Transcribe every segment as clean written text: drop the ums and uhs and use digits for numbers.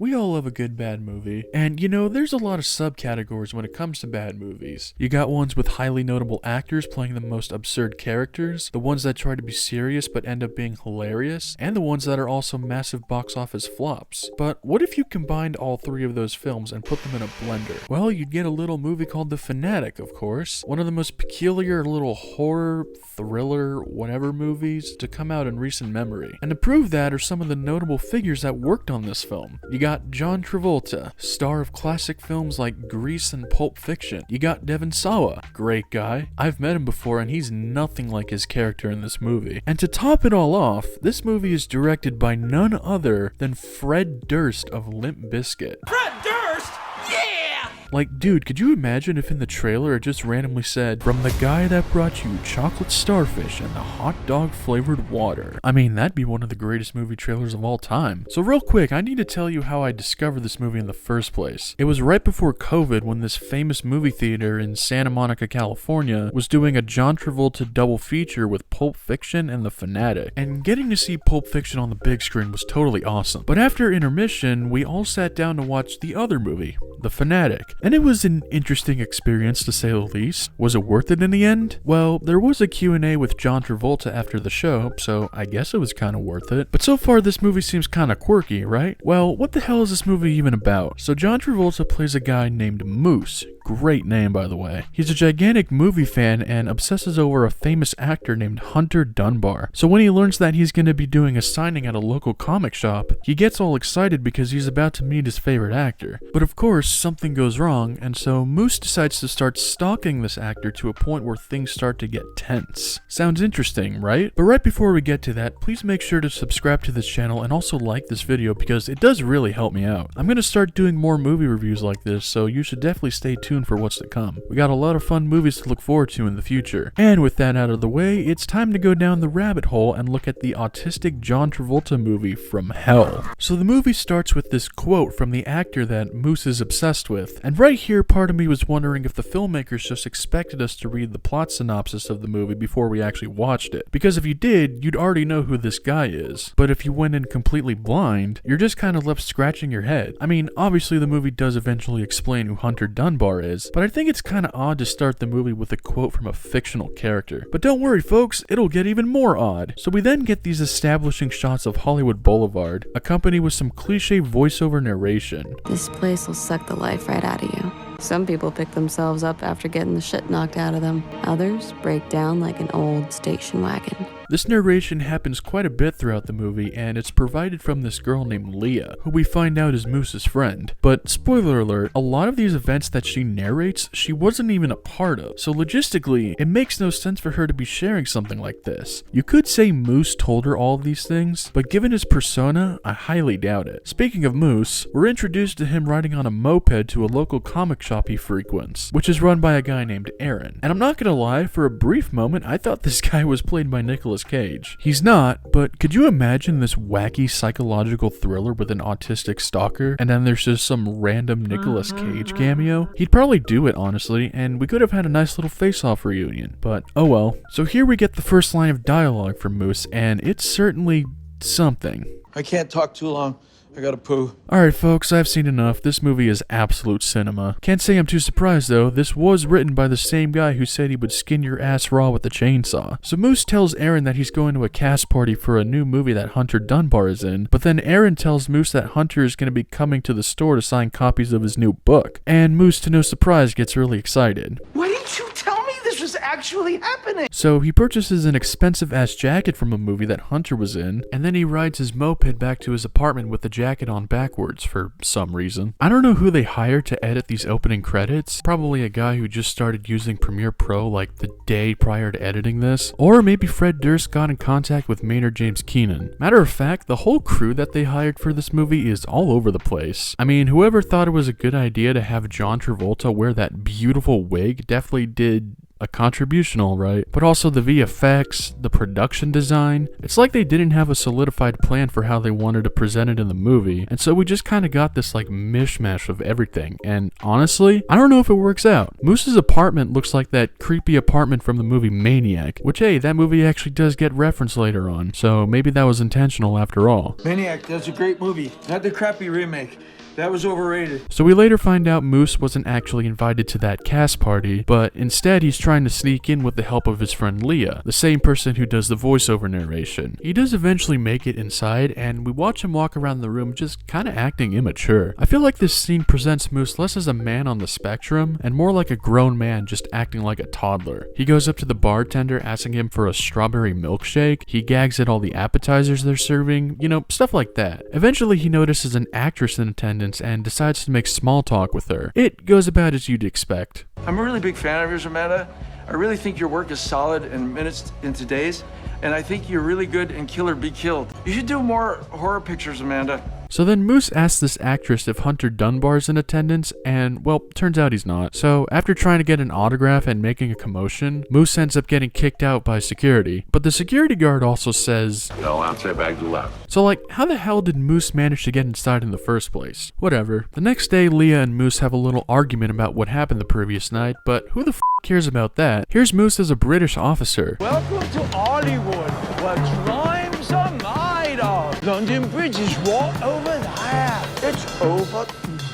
We all love a good bad movie, and you know, there's a lot of subcategories when it comes to bad movies. You got ones with highly notable actors playing the most absurd characters, the ones that try to be serious but end up being hilarious, and the ones that are also massive box office flops. But what if you combined all three of those films and put them in a blender? Well, you'd get a little movie called The Fanatic, of course, one of the most peculiar little horror, thriller, whatever movies to come out in recent memory. And to prove that are some of the notable figures that worked on this film. You got John Travolta, star of classic films like Grease and Pulp Fiction. You got Devon Sawa, great guy. I've met him before and he's nothing like his character in this movie. And to top it all off, this movie is directed by none other than Fred Durst of Limp Bizkit. Fred Durst? Yeah! Like, dude, could you imagine if in the trailer it just randomly said, "From the guy that brought you chocolate starfish and the hot dog flavored water"? I mean, that'd be one of the greatest movie trailers of all time. So real quick, I need to tell you how I discovered this movie in the first place. It was right before COVID when this famous movie theater in Santa Monica, California was doing a John Travolta double feature with Pulp Fiction and The Fanatic. And getting to see Pulp Fiction on the big screen was totally awesome. But after intermission, we all sat down to watch the other movie, The Fanatic. And it was an interesting experience to say the least. Was it worth it in the end? Well, there was a Q&A with John Travolta after the show, so I guess it was kind of worth it. But so far this movie seems kind of quirky, right? Well, what the hell is this movie even about? So John Travolta plays a guy named Moose. Great name, by the way. He's a gigantic movie fan and obsesses over a famous actor named Hunter Dunbar. So when he learns that he's going to be doing a signing at a local comic shop, he gets all excited because he's about to meet his favorite actor. But of course, something goes wrong, and so Moose decides to start stalking this actor to a point where things start to get tense. Sounds interesting, right? But right before we get to that, please make sure to subscribe to this channel and also like this video because it does really help me out. I'm going to start doing more movie reviews like this, so you should definitely stay tuned for what's to come. We got a lot of fun movies to look forward to in the future. And with that out of the way, it's time to go down the rabbit hole and look at the autistic John Travolta movie From Hell. So the movie starts with this quote from the actor that Moose is obsessed with. And right here, part of me was wondering if the filmmakers just expected us to read the plot synopsis of the movie before we actually watched it. Because if you did, you'd already know who this guy is. But if you went in completely blind, you're just kind of left scratching your head. I mean, obviously the movie does eventually explain who Hunter Dunbar is, but I think it's kind of odd to start the movie with a quote from a fictional character. But don't worry folks, it'll get even more odd. So we then get these establishing shots of Hollywood Boulevard, accompanied with some cliche voiceover narration. This place will suck the life right out of you. Some people pick themselves up after getting the shit knocked out of them. Others break down like an old station wagon. This narration happens quite a bit throughout the movie, and it's provided from this girl named Leah, who we find out is Moose's friend. But spoiler alert, a lot of these events that she narrates, she wasn't even a part of. So logistically, it makes no sense for her to be sharing something like this. You could say Moose told her all of these things, but given his persona, I highly doubt it. Speaking of Moose, we're introduced to him riding on a moped to a local comic shop he frequents, which is run by a guy named Aaron. And I'm not gonna lie, for a brief moment, I thought this guy was played by Nicolas Cage. He's not, but could you imagine this wacky psychological thriller with an autistic stalker, and then there's just some random Nicolas Cage cameo? He'd probably do it, honestly, and we could have had a nice little face-off reunion, but oh well. So here we get the first line of dialogue from Moose, and it's certainly something. I can't talk too long. I gotta poo. Alright folks, I've seen enough. This movie is absolute cinema. Can't say I'm too surprised though. This was written by the same guy who said he would skin your ass raw with a chainsaw. So Moose tells Aaron that he's going to a cast party for a new movie that Hunter Dunbar is in, but then Aaron tells Moose that Hunter is going to be coming to the store to sign copies of his new book. And Moose, to no surprise, gets really excited. Why didn't you tell me this was actually happening? So he purchases an expensive ass jacket from a movie that Hunter was in, and then he rides his moped back to his apartment with the jacket on backwards for some reason. I don't know who they hired to edit these opening credits. Probably a guy who just started using Premiere Pro like the day prior to editing this. Or maybe Fred Durst got in contact with Maynard James Keenan. Matter of fact, the whole crew that they hired for this movie is all over the place. I mean, whoever thought it was a good idea to have John Travolta wear that beautiful wig definitely did a contribution alright, but also the VFX, the production design. It's like they didn't have a solidified plan for how they wanted to present it in the movie, and so we just kind of got this like mishmash of everything, and honestly, I don't know if it works out. Moose's apartment looks like that creepy apartment from the movie Maniac, which hey, that movie actually does get referenced later on, so maybe that was intentional after all. Maniac, that's a great movie. Not the crappy remake. That was overrated. So we later find out Moose wasn't actually invited to that cast party, but instead he's trying to sneak in with the help of his friend Leah, the same person who does the voiceover narration. He does eventually make it inside, and we watch him walk around the room just kinda acting immature. I feel like this scene presents Moose less as a man on the spectrum, and more like a grown man just acting like a toddler. He goes up to the bartender asking him for a strawberry milkshake, he gags at all the appetizers they're serving, you know, stuff like that. Eventually he notices an actress in attendance and decides to make small talk with her. It goes about as you'd expect. I'm a really big fan of yours, Amanda. I really think your work is solid in minutes into days, and I think you're really good in Kill or Be Killed. You should do more horror pictures, Amanda. So then Moose asks this actress if Hunter Dunbar's in attendance, and well, turns out he's not. So after trying to get an autograph and making a commotion, Moose ends up getting kicked out by security. But the security guard also says, "No outside bags allowed." So like, how the hell did Moose manage to get inside in the first place? Whatever. The next day, Leah and Moose have a little argument about what happened the previous night, but who the f cares about that? Here's Moose as a British officer. Welcome to Hollywood, where crimes are made of. London Bridge is right over there. It's over.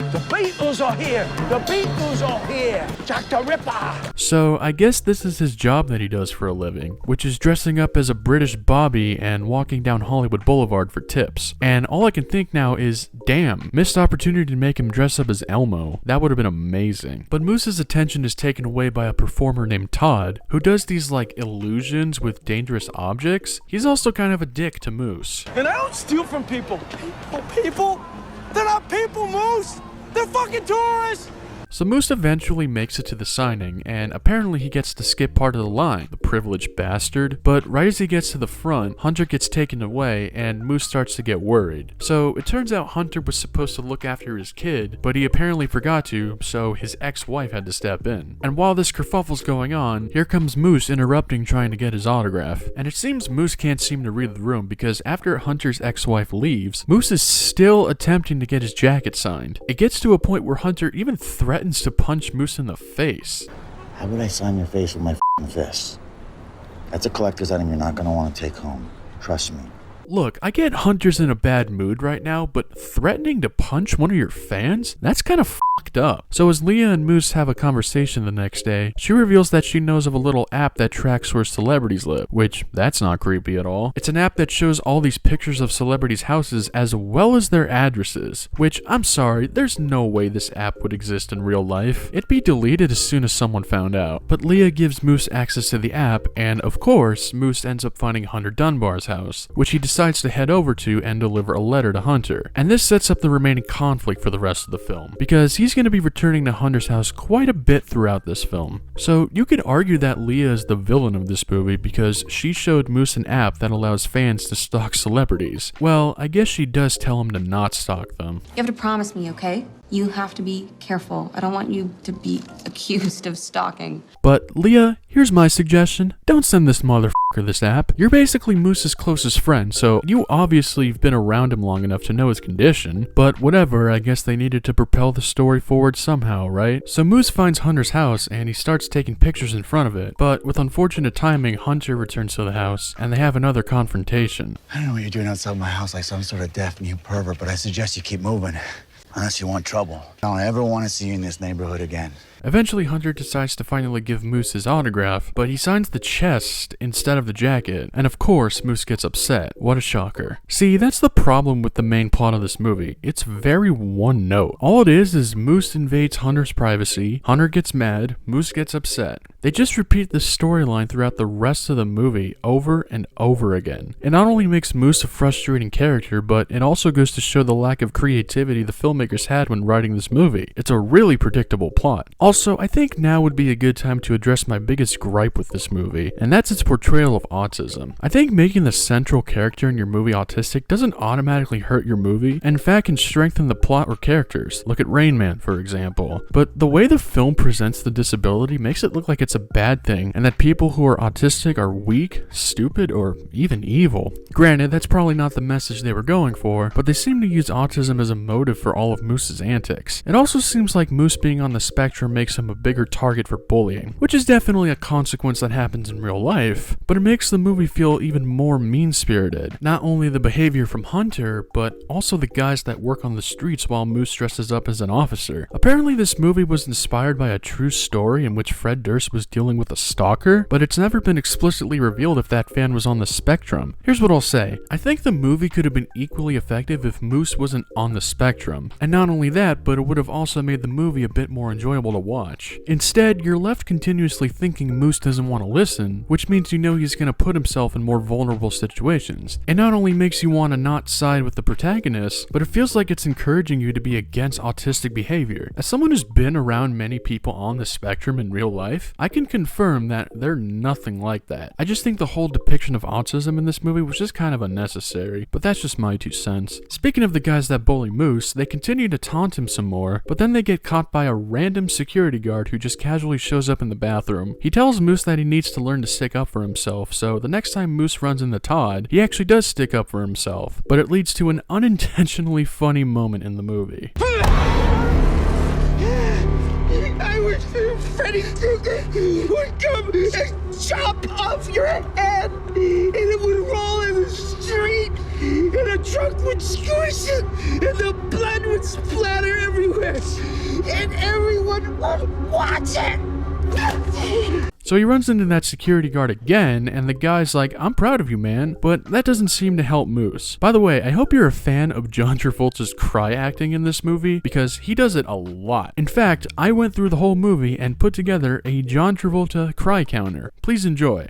The Beatles are here. The Beatles are here. Jack the Ripper. So I guess this is his job that he does for a living, which is dressing up as a British Bobby and walking down Hollywood Boulevard for tips. And all I can think now is, damn, missed opportunity to make him dress up as Elmo. That would have been amazing. But Moose's attention is taken away by a performer named Todd, who does these like illusions with dangerous objects. He's also kind of a dick to Moose. And I don't steal from people. People? They're not people, Moose. They're fucking tourists. So Moose eventually makes it to the signing, and apparently he gets to skip part of the line, the privileged bastard, but right as he gets to the front, Hunter gets taken away, and Moose starts to get worried. So it turns out Hunter was supposed to look after his kid, but he apparently forgot to, so his ex-wife had to step in. And while this kerfuffle's going on, here comes Moose interrupting trying to get his autograph, and it seems Moose can't seem to read the room because after Hunter's ex-wife leaves, Moose is still attempting to get his jacket signed. It gets to a point where Hunter even threatens to punch Moose in the face. How would I sign your face with my fist? That's a collector's item you're not going to want to take home. Trust me. Look, I get Hunter's in a bad mood right now, but threatening to punch one of your fans? That's kind of fucked up. So as Leah and Moose have a conversation the next day, she reveals that she knows of a little app that tracks where celebrities live, which that's not creepy at all. It's an app that shows all these pictures of celebrities' houses as well as their addresses, which I'm sorry, there's no way this app would exist in real life. It'd be deleted as soon as someone found out. But Leah gives Moose access to the app, and of course, Moose ends up finding Hunter Dunbar's house, which he decides to head over to and deliver a letter to Hunter. And this sets up the remaining conflict for the rest of the film, because he's going to be returning to Hunter's house quite a bit throughout this film. So you could argue that Leah is the villain of this movie because she showed Moose an app that allows fans to stalk celebrities. Well, I guess she does tell him to not stalk them. You have to promise me, okay? You have to be careful. I don't want you to be accused of stalking. But Leah, here's my suggestion. Don't send this motherfucker this app. You're basically Moose's closest friend, so you obviously have been around him long enough to know his condition. But whatever, I guess they needed to propel the story forward somehow, right? So Moose finds Hunter's house and he starts taking pictures in front of it. But with unfortunate timing, Hunter returns to the house and they have another confrontation. I don't know what you're doing outside my house like some sort of deaf mute pervert, but I suggest you keep moving. Unless you want trouble. I don't ever want to see you in this neighborhood again. Eventually, Hunter decides to finally give Moose his autograph, but he signs the chest instead of the jacket, and of course, Moose gets upset. What a shocker. See, that's the problem with the main plot of this movie. It's very one note. All it is Moose invades Hunter's privacy, Hunter gets mad, Moose gets upset. They just repeat this storyline throughout the rest of the movie over and over again. It not only makes Moose a frustrating character, but it also goes to show the lack of creativity the filmmakers filmmakers had when writing this movie. It's a really predictable plot. Also, I think now would be a good time to address my biggest gripe with this movie, and that's its portrayal of autism. I think making the central character in your movie autistic doesn't automatically hurt your movie, and in fact can strengthen the plot or characters. Look at Rain Man, for example. But the way the film presents the disability makes it look like it's a bad thing, and that people who are autistic are weak, stupid, or even evil. Granted, that's probably not the message they were going for, but they seem to use autism as a motive for all of Moose's antics. It also seems like Moose being on the spectrum makes him a bigger target for bullying, which is definitely a consequence that happens in real life, but it makes the movie feel even more mean-spirited. Not only the behavior from Hunter, but also the guys that work on the streets while Moose dresses up as an officer. Apparently this movie was inspired by a true story in which Fred Durst was dealing with a stalker, but it's never been explicitly revealed if that fan was on the spectrum. Here's what I'll say. I think the movie could have been equally effective if Moose wasn't on the spectrum. And not only that, but it would have also made the movie a bit more enjoyable to watch. Instead, you're left continuously thinking Moose doesn't want to listen, which means you know he's going to put himself in more vulnerable situations. It not only makes you want to not side with the protagonist, but it feels like it's encouraging you to be against autistic behavior. As someone who's been around many people on the spectrum in real life, I can confirm that they're nothing like that. I just think the whole depiction of autism in this movie was just kind of unnecessary, but that's just my 2 cents. Speaking of the guys that bully Moose, they continue to taunt him some more, but then they get caught by a random security guard who just casually shows up in the bathroom. He tells Moose that he needs to learn to stick up for himself, so the next time Moose runs into Todd, he actually does stick up for himself, but it leads to an unintentionally funny moment in the movie. I wish Freddy Krueger would come and chop off your head, and it would roll in the street, and a truck would squish it, and the blood would splatter everywhere, and everyone would watch it. So he runs into that security guard again, and the guy's like, "I'm proud of you, man," but that doesn't seem to help Moose. By the way, I hope you're a fan of John Travolta's cry acting in this movie, because he does it a lot. In fact, I went through the whole movie and put together a John Travolta cry counter. Please enjoy.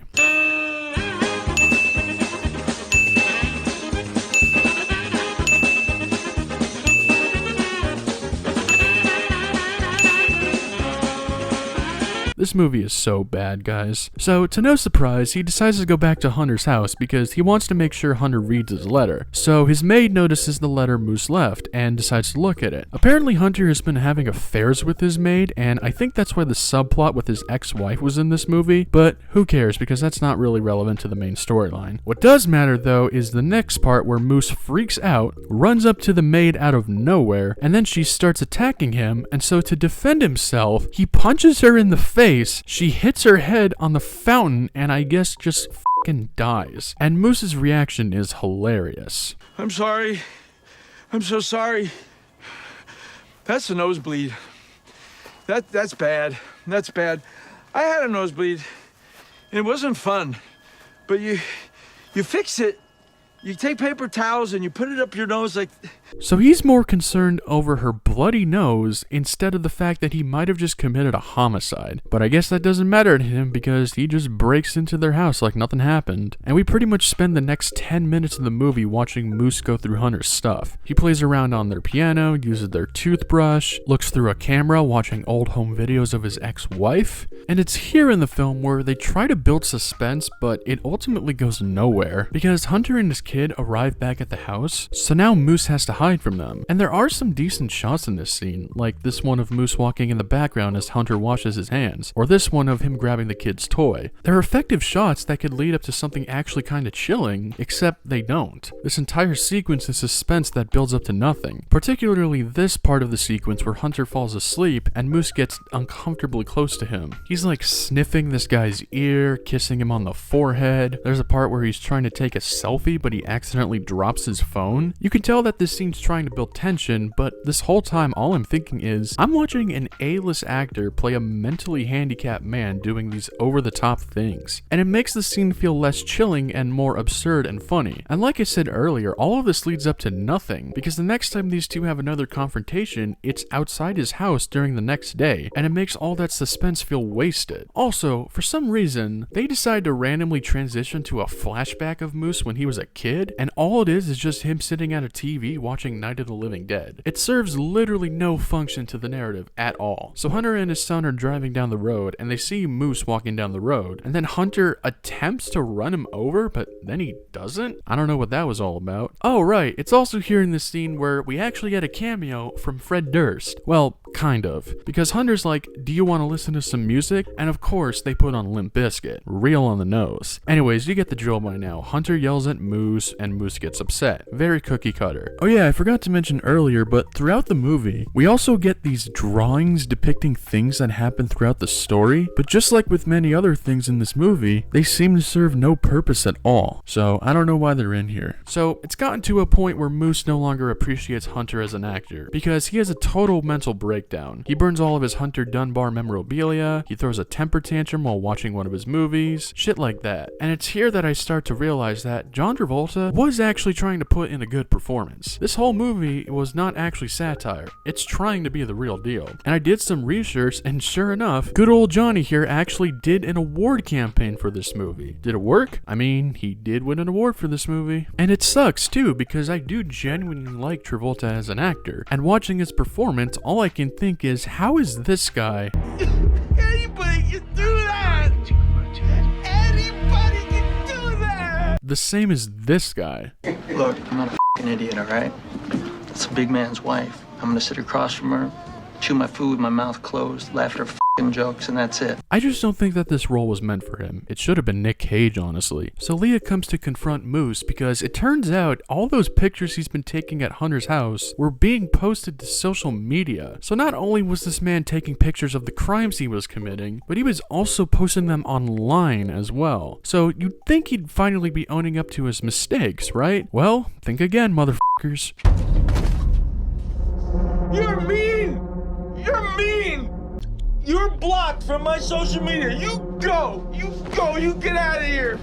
This movie is so bad, guys. So, to no surprise, he decides to go back to Hunter's house because he wants to make sure Hunter reads his letter. So, his maid notices the letter Moose left and decides to look at it. Apparently, Hunter has been having affairs with his maid, and I think that's why the subplot with his ex-wife was in this movie, but who cares because that's not really relevant to the main storyline. What does matter, though, is the next part where Moose freaks out, runs up to the maid out of nowhere, and then she starts attacking him, and so to defend himself, he punches her in the face. She hits her head on the fountain and I guess just fucking dies. And Moose's reaction is hilarious. I'm sorry. I'm so sorry. That's a nosebleed. That's bad. That's bad. I had a nosebleed. It wasn't fun. But you fix it. You take paper towels and you put it up your nose like... So he's more concerned over her bloody nose instead of the fact that he might have just committed a homicide. But I guess that doesn't matter to him because he just breaks into their house like nothing happened. And we pretty much spend the next 10 minutes of the movie watching Moose go through Hunter's stuff. He plays around on their piano, uses their toothbrush, looks through a camera watching old home videos of his ex-wife. And it's here in the film where they try to build suspense, but it ultimately goes nowhere because Hunter and his kid arrive back at the house, so now Moose has to hide from them. And there are some decent shots in this scene, like this one of Moose walking in the background as Hunter washes his hands, or this one of him grabbing the kid's toy. They're effective shots that could lead up to something actually kind of chilling, except they don't. This entire sequence is suspense that builds up to nothing, particularly this part of the sequence where Hunter falls asleep and Moose gets uncomfortably close to him. He's like sniffing this guy's ear, kissing him on the forehead. There's a part where he's trying to take a selfie, but he accidentally drops his phone. You can tell that this scene's trying to build tension, but this whole time all I'm thinking is, I'm watching an A-list actor play a mentally handicapped man doing these over-the-top things. And it makes the scene feel less chilling and more absurd and funny. And like I said earlier, all of this leads up to nothing, because the next time these two have another confrontation, it's outside his house during the next day, and it makes all that suspense feel wasted. Also, for some reason, they decide to randomly transition to a flashback of Moose when he was a kid, and all it is just him sitting at a TV watching watching Night of the Living Dead. It serves literally no function to the narrative at all. So Hunter and his son are driving down the road and they see Moose walking down the road, and then Hunter attempts to run him over, but then he doesn't? I don't know what that was all about. Oh right, it's also here in this scene where we actually get a cameo from Fred Durst. Well, kind of. Because Hunter's like, do you want to listen to some music? And of course, they put on Limp Bizkit. Real on the nose. Anyways, you get the drill by now. Hunter yells at Moose, and Moose gets upset. Very cookie cutter. Oh yeah, I forgot to mention earlier, but throughout the movie, we also get these drawings depicting things that happen throughout the story, but just like with many other things in this movie, they seem to serve no purpose at all. So I don't know why they're in here. So it's gotten to a point where Moose no longer appreciates Hunter as an actor, because he has a total mental breakdown. He burns all of his Hunter Dunbar memorabilia, he throws a temper tantrum while watching one of his movies, shit like that. And it's here that I start to realize that John Travolta was actually trying to put in a good performance. This whole movie was not actually satire, it's trying to be the real deal. And I did some research, and sure enough, good old Johnny here actually did an award campaign for this movie. Did it work? I mean, he did win an award for this movie. And it sucks too, because I do genuinely like Travolta as an actor, and watching his performance, all I can think is, how is this guy? Anybody can do that! Anybody can do that! The same as this guy. Look, I'm not a f***ing idiot, all right? That's a big man's wife. I'm gonna sit across from her, chew my food, my mouth closed, laugh at her f***ing jokes, and that's it. I just don't think that this role was meant for him. It should have been Nick Cage, honestly. So Leah comes to confront Moose because it turns out all those pictures he's been taking at Hunter's house were being posted to social media. So not only was this man taking pictures of the crimes he was committing, but he was also posting them online as well. So you'd think he'd finally be owning up to his mistakes, right? Well, think again, motherfuckers. You're mean! You're mean! You're blocked from my social media. You go! You go! You get out of here!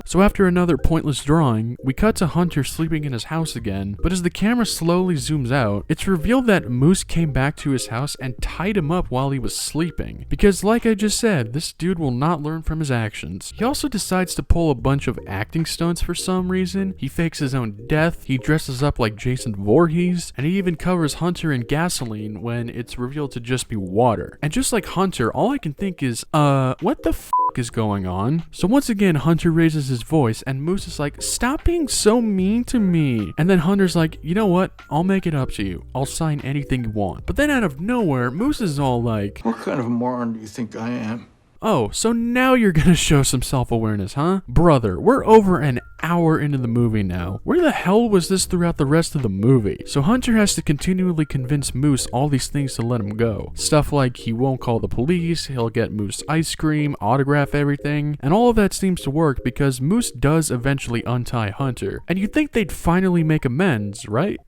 So after another pointless drawing, we cut to Hunter sleeping in his house again, but as the camera slowly zooms out, it's revealed that Moose came back to his house and tied him up while he was sleeping. Because like I just said, this dude will not learn from his actions. He also decides to pull a bunch of acting stunts for some reason. He fakes his own death, he dresses up like Jason Voorhees, and he even covers Hunter in gasoline when it's revealed to just be water. And just like Hunter, all I can think is, what the f*** is going on? So once again, Hunter raises his voice and Moose is like, stop being so mean to me. And then Hunter's like, you know what? I'll make it up to you. I'll sign anything you want. But then out of nowhere, Moose is all like, What kind of a moron do you think I am? oh, so now you're gonna show some self-awareness, huh? Brother, we're over an hour into the movie now. Where the hell was this throughout the rest of the movie? So Hunter has to continually convince Moose all these things to let him go. Stuff like he won't call the police, he'll get Moose ice cream, autograph everything, and all of that seems to work because Moose does eventually untie Hunter. And you'd think they'd finally make amends, right?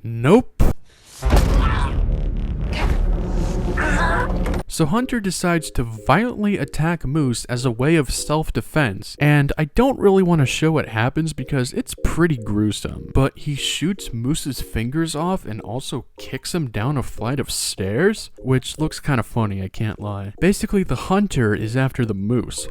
Nope. So Hunter decides to violently attack Moose as a way of self-defense, and I don't really want to show what happens because it's pretty gruesome, but he shoots Moose's fingers off and also kicks him down a flight of stairs, which looks kind of funny, I can't lie. Basically, the Hunter is after the Moose.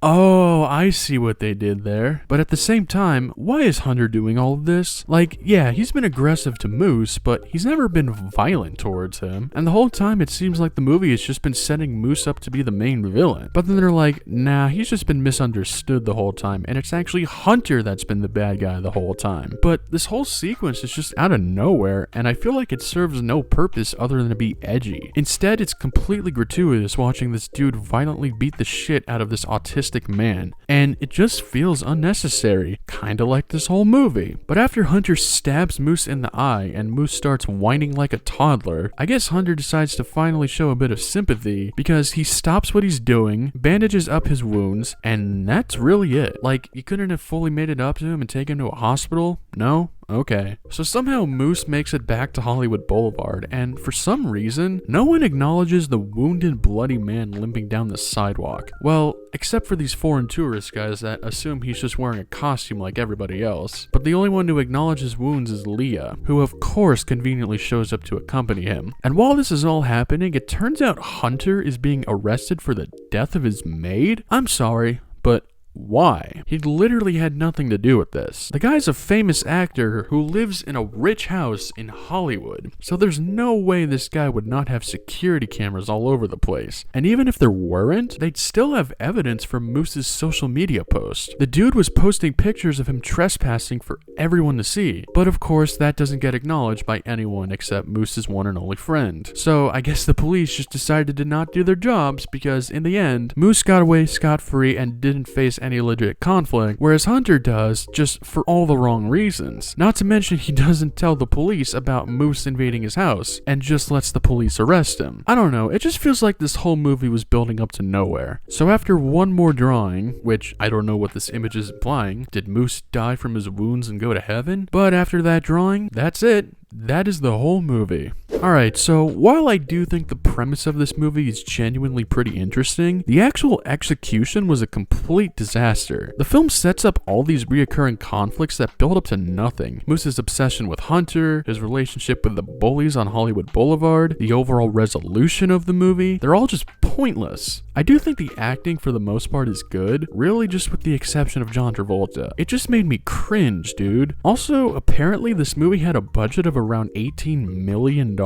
Oh, I see what they did there. But at the same time, why is Hunter doing all of this? Like, yeah, he's been aggressive to Moose, but he's never been violent towards him. And the whole time it seems like the movie has just been setting Moose up to be the main villain. But then they're like, nah, he's just been misunderstood the whole time, and it's actually Hunter that's been the bad guy the whole time. But this whole sequence is just out of nowhere, and I feel like it serves no purpose other than to be edgy. Instead, it's completely gratuitous watching this dude violently beat the shit out of this autistic man, and it just feels unnecessary, kinda like this whole movie. But after Hunter stabs Moose in the eye and Moose starts whining like a toddler, I guess Hunter decides to finally show a bit of sympathy because he stops what he's doing, bandages up his wounds, and that's really it. Like, you couldn't have fully made it up to him and taken him to a hospital? No? Okay. So somehow Moose makes it back to Hollywood Boulevard, and for some reason, no one acknowledges the wounded, bloody man limping down the sidewalk. Well, except for these foreign tourist guys that assume he's just wearing a costume like everybody else. But the only one to acknowledge his wounds is Leah, who of course conveniently shows up to accompany him. And while this is all happening, it turns out Hunter is being arrested for the death of his maid? I'm sorry, but why? He literally had nothing to do with this. The guy's a famous actor who lives in a rich house in Hollywood, so there's no way this guy would not have security cameras all over the place. And even if there weren't, they'd still have evidence from Moose's social media post. The dude was posting pictures of him trespassing for everyone to see, but of course that doesn't get acknowledged by anyone except Moose's one and only friend. So I guess the police just decided to not do their jobs because in the end, Moose got away scot-free and didn't face any legit conflict, whereas Hunter does, just for all the wrong reasons. Not to mention he doesn't tell the police about Moose invading his house and just lets the police arrest him. I don't know, it just feels like this whole movie was building up to nowhere. So after one more drawing, which I don't know what this image is implying, did Moose die from his wounds and go to heaven? But after that drawing, that's it. That is the whole movie. Alright, so while I do think the premise of this movie is genuinely pretty interesting, the actual execution was a complete disaster. The film sets up all these reoccurring conflicts that build up to nothing. Moose's obsession with Hunter, his relationship with the bullies on Hollywood Boulevard, the overall resolution of the movie, they're all just pointless. I do think the acting for the most part is good, really just with the exception of John Travolta. It just made me cringe, dude. Also, apparently this movie had a budget of around $18 million,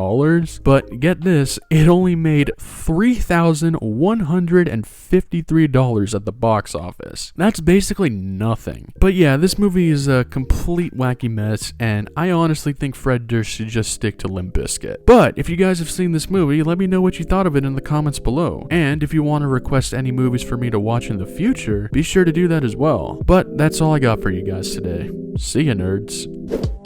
but get this, it only made $3,153 at the box office. That's basically nothing. But yeah, this movie is a complete wacky mess, and I honestly think Fred Durst should just stick to Limp Bizkit. But if you guys have seen this movie, let me know what you thought of it in the comments below. And if you want to request any movies for me to watch in the future, be sure to do that as well. But that's all I got for you guys today. See ya, nerds.